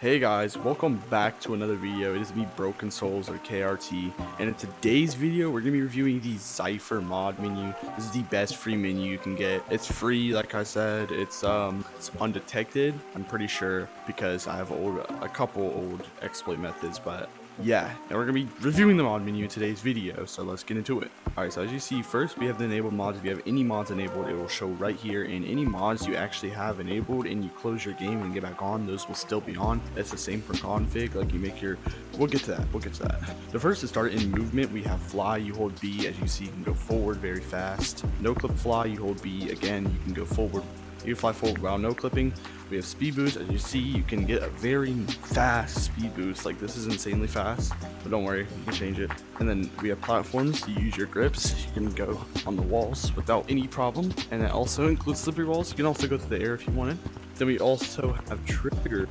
Hey guys, welcome back to another video. It is me, Broken Souls, or KRT, and in today's video we're going to be reviewing the Xyfer mod menu. This is the best free menu you can get. It's free, like I said. It's undetected, I'm pretty sure, because I have a couple old exploit methods, but yeah, and we're going to be reviewing the mod menu in today's video, so let's get into it. Alright, so as you see, first we have the enabled mods. If you have any mods enabled, it will show right here, and any mods you actually have enabled and you close your game and get back on, those will still be on. It's the same for config, like you make your, we'll get to that. The first to start in movement, we have fly. You hold B. As you see, you can go forward very fast. No clip fly, you hold B. Again, you can go forward. You fly forward while no clipping. We have speed boost. As you see, you can get a very fast speed boost. Like, this is insanely fast, but don't worry, you can change it. And then we have platforms. You use your grips. You can go on the walls without any problem, and that also includes slippery walls. You can also go through the air if you wanted. Then we also have trigger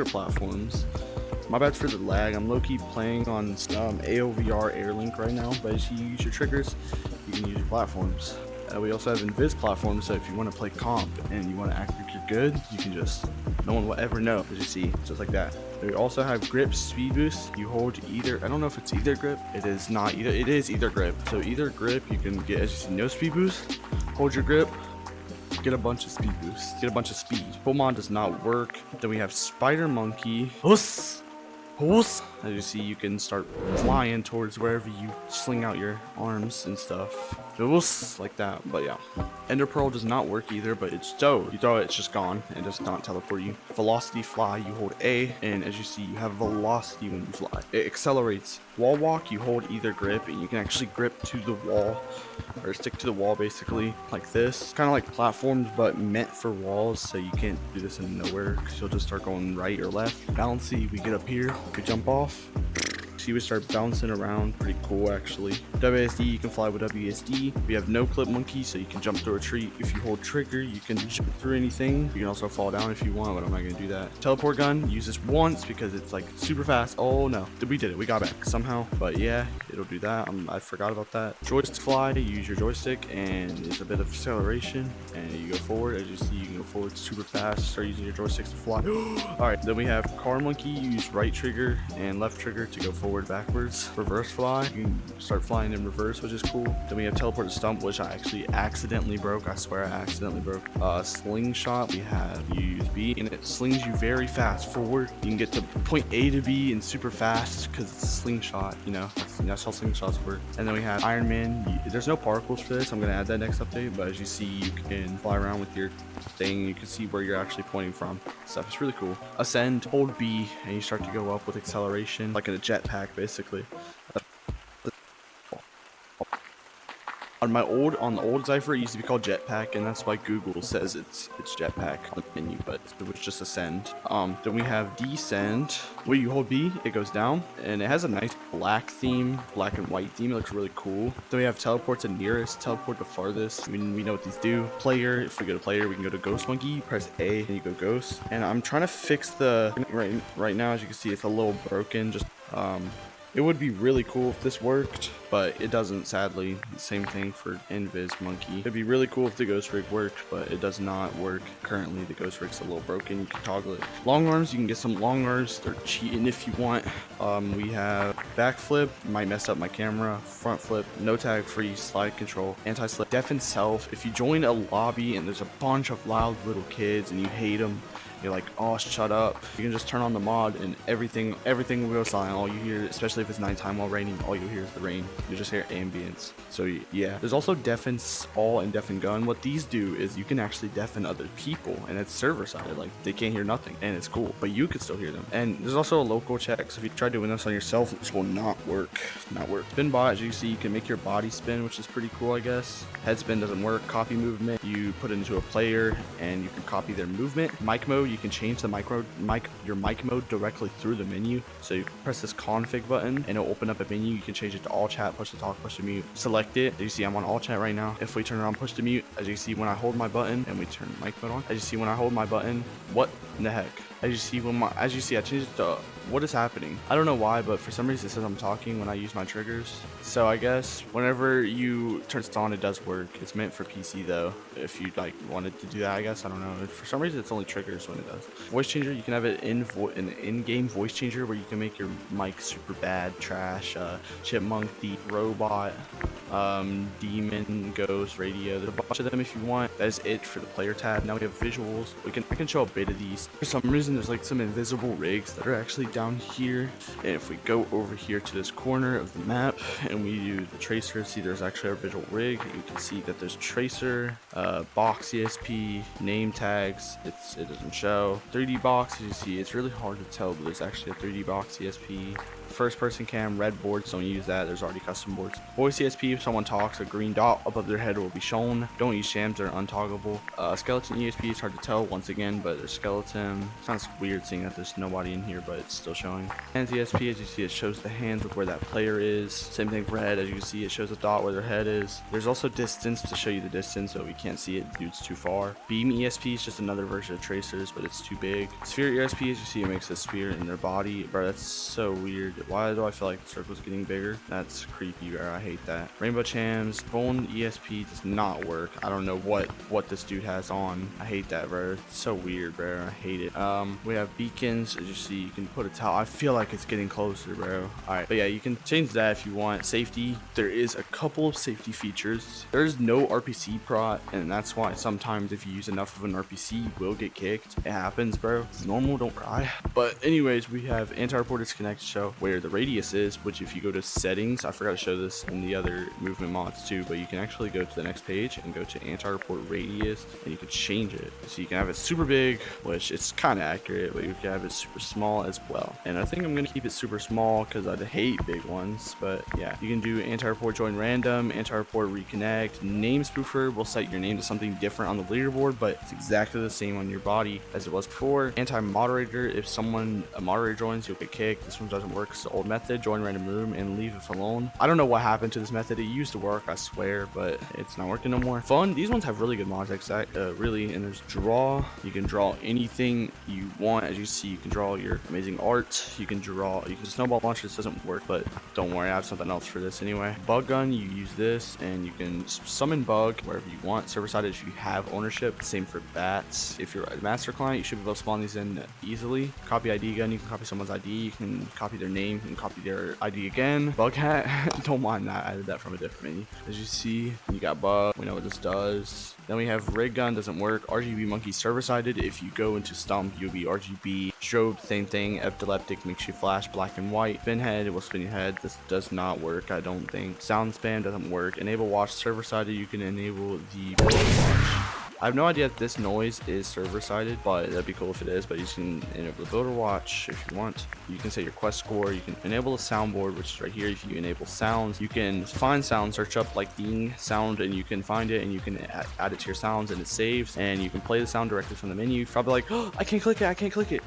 platforms. My bad for the lag. I'm low-key playing on AOVR Airlink right now, but as you use your triggers, you can use your platforms. We also have invis platforms, so if you want to play comp and you want to act like you're good, you can just, no one will ever know, as you see, just like that. We also have grip speed boost. You hold either, I don't know if it's either grip, it is not either, it is either grip. So either grip, you can get, as you see, no speed boost, hold your grip, get a bunch of speed boost, get a bunch of speed. Full mod does not work. Then we have spider monkey. As you see, you can start flying towards wherever you sling out your arms and stuff. Like that, but yeah. Ender Pearl does not work either, but it's so you throw it, it's just gone and does not teleport you. Velocity fly, you hold A, and as you see, you have velocity when you fly. It accelerates. Wall walk, you hold either grip, and you can actually grip to the wall, or stick to the wall basically, like this. Kind of like platforms, but meant for walls, so you can't do this in nowhere, because you'll just start going right or left. Bouncy, we get up here, we jump off. So you would start bouncing around, pretty cool actually. WSD, you can fly with WSD. We have no clip monkey, so you can jump through a tree. If you hold trigger, you can jump through anything. You can also fall down if you want, but I'm not gonna do that. Teleport gun, use this once because it's like super fast. Oh no, we did it, we got back somehow, but yeah, it'll do that. I forgot about that. Joystick fly, use your joystick and it's a bit of acceleration, and you go forward. As you see, you can go forward super fast. Start using your joysticks to fly. All right, then we have car monkey. Use right trigger and left trigger to go forward, backwards. Reverse fly, you can start flying in reverse, which is cool. Then we have teleport to stump, which I actually accidentally broke. I swear I accidentally broke. Slingshot, we have you use B, and it slings you very fast forward. You can get to point A to B and super fast because it's a slingshot, you know, that's how slingshots work. And then we have Iron Man. There's no particles for this, I'm gonna add that next update, but as you see, you can fly around with your thing. You can see where you're actually pointing from. Stuff, it's really cool. Ascend, hold B, and you start to go up with acceleration, like in a jetpack basically. On the old Xyfer, it used to be called jetpack, and that's why Google says it's jetpack on the menu, but it was just ascend. Then we have descend. Where you hold B, it goes down, and it has a nice black theme, black and white theme. It looks really cool. Then we have teleport to nearest, teleport to farthest. I mean, we know what these do. Player, if we go to player, we can go to ghost monkey. Press A, and you go ghost. And I'm trying to fix the right now. As you can see, it's a little broken. Just it would be really cool if this worked, but it doesn't, sadly. Same thing for invis monkey. It'd be really cool if the ghost rig worked, but it does not work currently. The ghost rig's a little broken. You can toggle it. Long arms, you can get some long arms. They're cheating if you want. We have backflip, might mess up my camera. Front flip, no tag free, slide control, anti-slip, deafen self. If you join a lobby and there's a bunch of loud little kids and you hate them, you're like, oh, shut up. You can just turn on the mod and everything will go silent. All you hear, especially if it's nighttime while raining, all you hear is the rain. You just hear ambience. So yeah, there's also deafen all and deafen gun. What these do is you can actually deafen other people, and it's server sided. Like, they can't hear nothing, and it's cool, but you can still hear them. And there's also a local check. So if you try doing this on yourself, this will not work. Spin bot, as you see, you can make your body spin, which is pretty cool, I guess. Head spin doesn't work. Copy movement, you put it into a player and you can copy their movement. Mic mode, you can change the your mic mode directly through the menu. So you press this config button and it'll open up a menu. You can change it to all chat, push to talk, push to mute. Select it. As you see, I'm on all chat right now. If we turn it on push to mute, as you see, when I hold my button and we turn mic mode on, as you see, when I hold my button, what in the heck? As you see, I changed it to what is happening. I don't know why, but for some reason it says I'm talking when I use my triggers. So I guess whenever you turn it on, it does work. It's meant for PC though. If you like wanted to do that, I guess I don't know. For some reason, it's only triggers when it does. Voice changer, you can have it an in-game voice changer where you can make your mic super bad, trash, chipmunk, the robot, demon, ghost, radio. There's a bunch of them if you want. That is it for the player tab. Now we have visuals. I can show a bit of these. For some reason, there's like some invisible rigs that are actually down here. And if we go over here to this corner of the map and we do the tracer, see there's actually our visual rig. You can see that there's tracer, box ESP, name tags. It doesn't show 3D box. As you see, it's really hard to tell, but there's actually a 3D box ESP. First person cam, red boards, don't use that. There's already custom boards. Voice ESP, if someone talks, a green dot above their head will be shown. Don't use shams, they're untoggable. Skeleton ESP is hard to tell once again, but there's skeleton. Sounds weird seeing that there's nobody in here, but it's still showing. Hands ESP, as you see, it shows the hands with where that player is. Same thing for head, as you can see, it shows a dot where their head is. There's also distance to show you the distance, so we can't see it due it's too far. Beam ESP is just another version of tracers, but it's too big. Sphere ESP, as you see, it makes a sphere in their body. Bro, that's so weird. Why do I feel like the circle's getting bigger? That's creepy, bro. I hate that. Rainbow Chams, Bone ESP does not work. I don't know what this dude has on. I hate that, bro. It's so weird, bro. I hate it. We have beacons. As you see, you can put a towel. I feel like it's getting closer, bro. Alright, but yeah, you can change that if you want. Safety, there is a couple of safety features. There's no RPC prot, and that's why sometimes if you use enough of an RPC, you will get kicked. It happens, bro. It's normal, don't cry. But anyways, we have anti-report disconnect show where the radius is, which if you go to settings, I forgot to show this in the other movement mods too, but you can actually go to the next page and go to anti-report radius and you can change it. So you can have it super big, which it's kind of accurate, but you can have it super small as well. And I think I'm going to keep it super small because I hate big ones, but yeah, you can do anti-report join random, anti-report reconnect, name spoofer will set your name to something different on the leaderboard, but it's exactly the same on your body as it was before. Anti-moderator, if a moderator joins, you'll get kicked. This one doesn't work. It's the old method. Join random room and leave it alone. I don't know what happened to this method. It used to work, I swear, but it's not working no more. Fun. These ones have really good mods, really. And there's draw. You can draw anything you want. As you see, you can draw your amazing art. You can snowball launch. This doesn't work, but don't worry, I have something else for this anyway. Bug gun. You use this, and you can summon bug wherever you want. Server side if you have ownership. Same for bats. If you're a master client, you should be able to spawn these in easily. Copy ID gun. You can copy someone's ID. You can copy their name. You can copy their ID again. Bug hat, don't mind that. I added that from a different menu. As you see, you got bug. We know what this does. Then we have rig gun, doesn't work. RGB monkey server sided. If you go into stump, you'll be RGB. Strobe, same thing. Epileptic makes you flash black and white. Spin head, it will spin your head. This does not work, I don't think. Sound spam doesn't work. Enable watch server sided. You can enable the watch. I have no idea if this noise is server-sided, but that'd be cool if it is. But you can enable the builder watch if you want. You can set your quest score. You can enable the soundboard, which is right here. If you enable sounds, you can find sound, search up like ding sound, and you can find it, and you can add it to your sounds, and it saves. And you can play the sound directly from the menu. You're probably like, oh, I can't click it. I can't click it.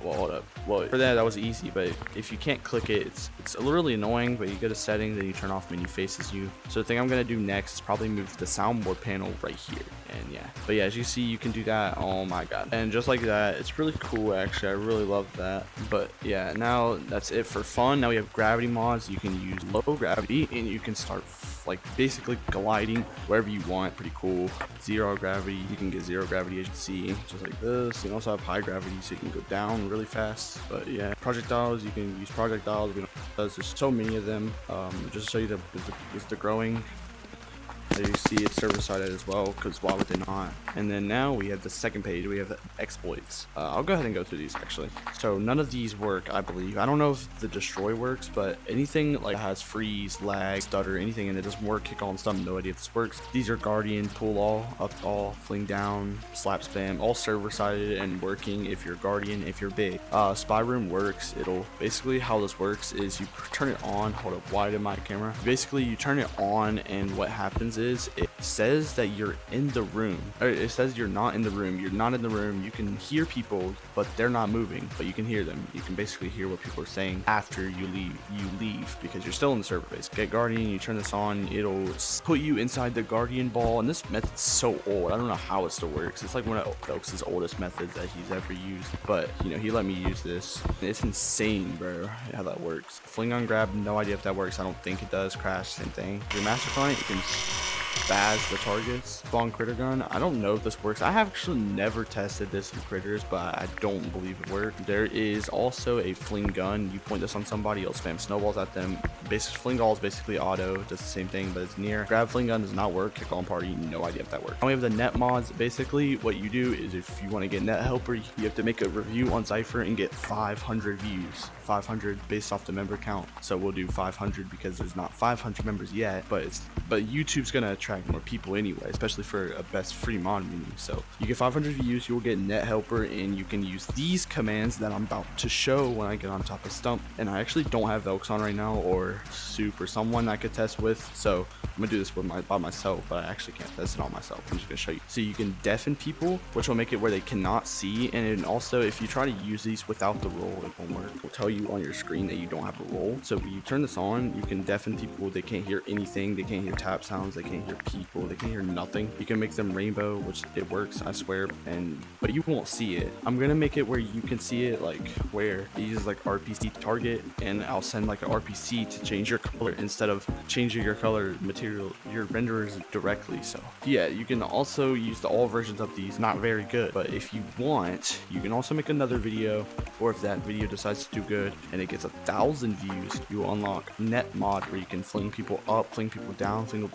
Well, hold up. Well, for that was easy, but if you can't click it, it's really annoying. But you go to settings, then you turn off menu faces you. So the thing I'm gonna do next is probably move the soundboard panel right here. And yeah, but yeah, as you see, you can do that. Oh my god, and just like that, it's really cool. Actually, I really love that. But yeah, now that's it for fun. Now we have gravity mods. You can use low gravity, and you can start like basically gliding wherever you want. Pretty cool. Zero gravity, you can get zero gravity, as you see, just like this. You can also have high gravity, so you can go down really fast. But yeah, projectiles, you can use projectiles. There's so many of them. Just to show you the growing. As you see, it's server-sided as well, because why would they not? And then now we have the second page. We have the exploits. I'll go ahead and go through these, actually. So none of these work, I believe. I don't know if the destroy works, but anything like has freeze, lag, stutter, anything, and it doesn't work, kick all and stuff, no idea if this works. These are guardian, pull all, up all, fling down, slap spam, all server-sided and working if you're guardian, if you're big. Spy room works. It'll basically, how this works is you turn it on. Hold up, wide in my camera. Basically, you turn it on, and what happens is, it says that you're in the room, or it says you're not in the room. You're not in the room. You can hear people, but they're not moving, but you can hear them. You can basically hear what people are saying after you leave because you're still in the server base. Get Guardian, you turn this on, it'll put you inside the Guardian ball, and this method's so old. I don't know how it still works. It's like one of Oaks' oldest methods that he's ever used, but you know, he let me use this. It's insane, bro, how that works. Fling on grab, no idea if that works. I don't think it does. Crash, same thing. Your master client, you can spaz the targets. Spawn critter gun, I don't know if this works. I have actually never tested this in critters, but I don't believe it worked. There is also a fling gun. You point this on somebody, you'll spam snowballs at them. Basic fling ball is basically auto, does the same thing, but it's near. Grab fling gun does not work. Kick on party, no idea if that works. And we have the net mods. Basically what you do is if you want to get net helper, you have to make a review on Xyfer and get 500 views. 500 based off the member count, so we'll do 500 because there's not 500 members yet, but YouTube's gonna attract more people anyway, especially for a best free mod menu. So you get 500 views, you'll get net helper, and you can use these commands that I'm about to show when I get on top of stump. And I actually don't have Elks on right now, or Soup, or someone I could test with, so I'm gonna do this by myself, but I actually can't test it on myself. I'm just gonna show you. So you can deafen people, which will make it where they cannot see, and then also if you try to use these without the roll, it won't work. It'll tell you on your screen that you don't have a roll. So when you turn this on, you can deafen people. They can't hear anything. They can't hear tap sounds. They can't hear people. They can't hear nothing. You can make them rainbow, which it works, I swear, but you won't see it. I'm gonna make it where you can see it, like where it uses like RPC target, and I'll send like an RPC to change your color instead of changing your color material, your renderers directly. So yeah, you can also use the all versions of these. Not very good, but if you want, you can also make another video, or if that video decides to do good and it gets 1,000 views, you will unlock net mod, where you can fling people up, fling people down, fling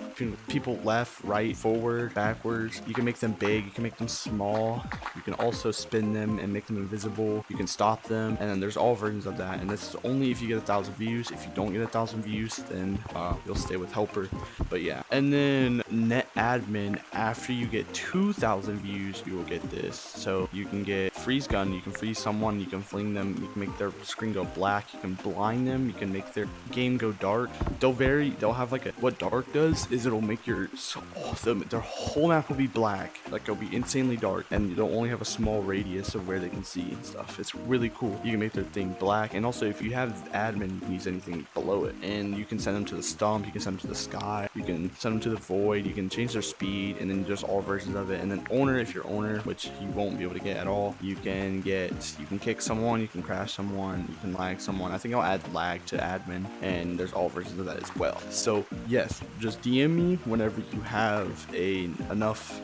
people left, right, forward, backwards. You can make them big, you can make them small, you can also spin them and make them invisible, you can stop them, and then there's all versions of that. And this is only if you get 1,000 views. If you don't get 1,000 views, then you'll stay with helper. But yeah, and then net admin, after you get 2,000 views, you will get this. So you can get freeze gun, you can freeze someone, you can fling them, you can make their screen go black, you can blind them, you can make their game go dark. They'll have like what dark does is it'll make their whole map will be black, like it'll be insanely dark, and they'll only have a small radius of where they can see and stuff. It's really cool. You can make their thing black, and also if you have admin, you can use anything below it, and you can send them to the stump, you can send them to the sky, you can send them to the void, you can change their speed, and then just all versions of it. And then owner, if you're owner, which you won't be able to get at all, you can kick someone, you can crash someone, you can lag someone. I think I'll add lag to admin, and there's all versions of that as well. So yes, just DM me whenever you have enough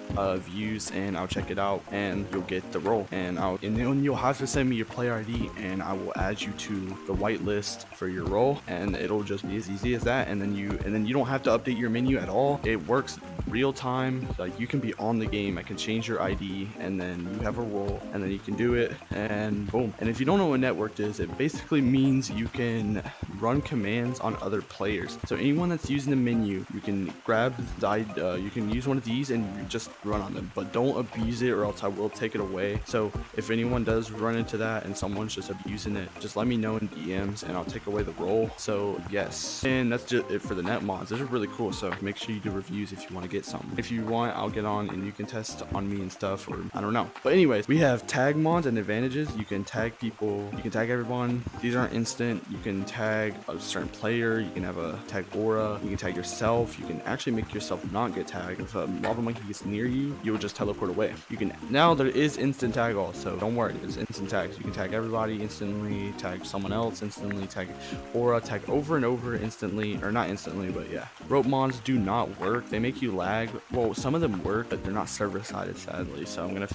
views, and I'll check it out, and you'll get the role. And then you'll have to send me your player ID, and I will add you to the whitelist for your role, and it'll just be as easy as that. And then you don't have to update your menu at all. It works real time. Like, you can be on the game, I can change your ID, and then you have a role, and then you can do it, and boom. And if you don't know what networked is, it basically means you can run commands on other players. So anyone that's using the menu, you can grab you can use one of these and you just run on them, but don't abuse it, or else I will take it away. So if anyone does run into that and someone's just abusing it, just let me know in DMs and I'll take away the role. So yes, and that's just it for the net mods. Those are really cool, so make sure you do reviews if you want to get some. If you want, I'll get on and you can test on me and stuff, or I don't know. But anyways, we have tag mods and advantages. You can tag people, you can tag everyone. These aren't instant. You can tag a certain player, you can have a tag aura, you can tag yourself, you can actually make yourself not get tagged. If a lava monkey gets near you, you will just teleport away. You can, now there is instant tag also, don't worry, there's instant tags. You can tag everybody instantly, tag someone else instantly, tag aura, tag over and over instantly, or not instantly, but yeah. Rope mods do not work, they make you lag. Well, some of them work, but they're not server sided, sadly, so I'm gonna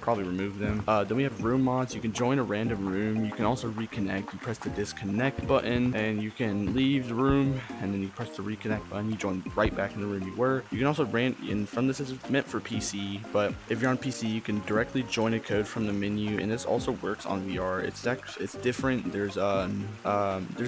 probably remove them. Then we have room mods. You can join a random room, you can also reconnect. You press the disconnect button and you can leave the room, and then you press the reconnect button, you join right back in the room you were. You can also and from this is meant for PC, but if you're on PC, you can directly join a code from the menu, and this also works on VR. It's different. There's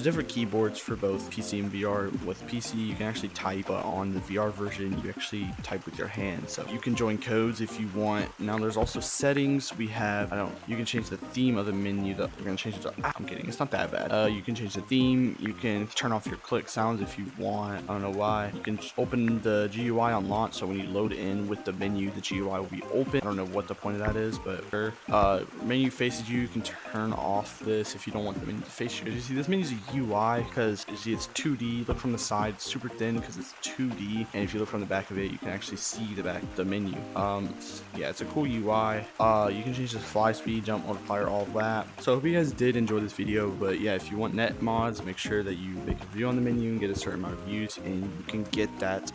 different keyboards for both PC and VR. With PC, you can actually type, but on the VR version, you actually type with your hand. So you can join codes if you want. Now there's also settings. We have, you can change the theme of the menu. We're gonna change it to, I'm kidding, it's not that bad. You can change the theme. You can turn off your click sounds if you want. I don't know why. You can open the GUI on launch, so when you load in with the menu, the GUI will be open. I don't know what the point of that is, but menu faces you. You can turn off this if you don't want the menu to face you. As you see, this menu is a UI because you see it's 2D. Look from the side, it's super thin because it's 2D, and if you look from the back of it, you can actually see the menu. Yeah, it's a cool UI. You can change the fly speed, jump multiplier, all that. So I hope you guys did enjoy this video, but yeah, if you want net mods, make sure that you make a review on the menu and get a certain amount of views, and you can get that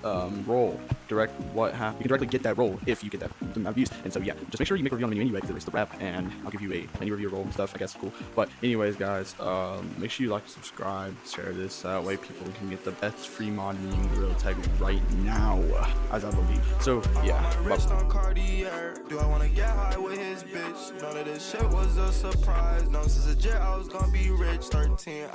role. You can directly get that role if you get that amount of views. And so yeah, just make sure you make a review on the menu anyway, because it's the rep, and I'll give you a menu review role and stuff. I guess cool. But anyways, guys, make sure you like, subscribe, share this. That way people can get the best free mod menu in Gorilla Tag right now, as I believe. So yeah, do I wanna get high with his bitch? None of this shit was a surprise. No, since a jet I was gonna be rich. 13